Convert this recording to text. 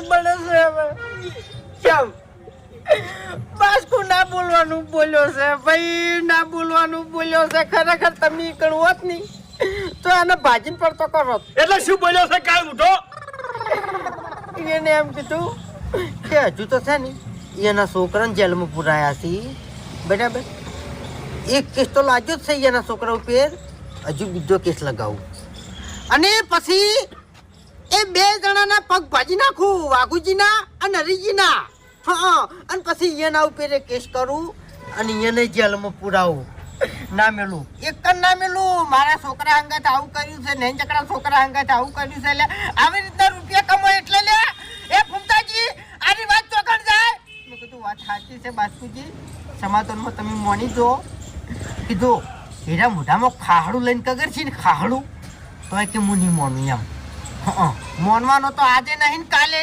બળે છે હવે કેમ બાસ્કુ ના બોલવાનું બોલ્યો છે ભાઈ ના બોલવાનું બોલ્યો છે ખરેખર તમે કણો હોત નહીં તો આને ભાજીને પડતો કરો એટલે શું બોલ્યો છે કાળ મૂઠો એને એમ કીધું કે હજુ તો છે ને એના છોકરાને જેલમાં પુરાયા છે બરાબર એક કેસ તો લાગ્યો જ છે એના છોકરા ઉપર હજુ બીજો કેસ લગાવું અને પછી એ બે જણાના પગ ભાજી નાખું વાઘુજીના અને હરીજીના હા અને પછી એના ઉપર કેસ કરું અને એને જેલમાં પુરાવું ના મેલું એક જ ના મેલું મારા છોકરા અંગાત આવું કર્યું છે નહીં ચકડા છોકરા અંગાત આવું કર્યું છે એટલે આવી રીતના રૂપિયા કમાય એટલે લે એ ફૂમતાજી આની વાત ચોકડ જાય મેં કીધું વાત સાચી છે બાસ્કુજી સમાધાનમાં તમે મોની જો કીધું હીરા મોઢામાં ખાહડું લઈને કગર છે ને ખાહડું તો કે હું નહીં મોનું એમ મોનવાનો તો આજે નહીં કાલે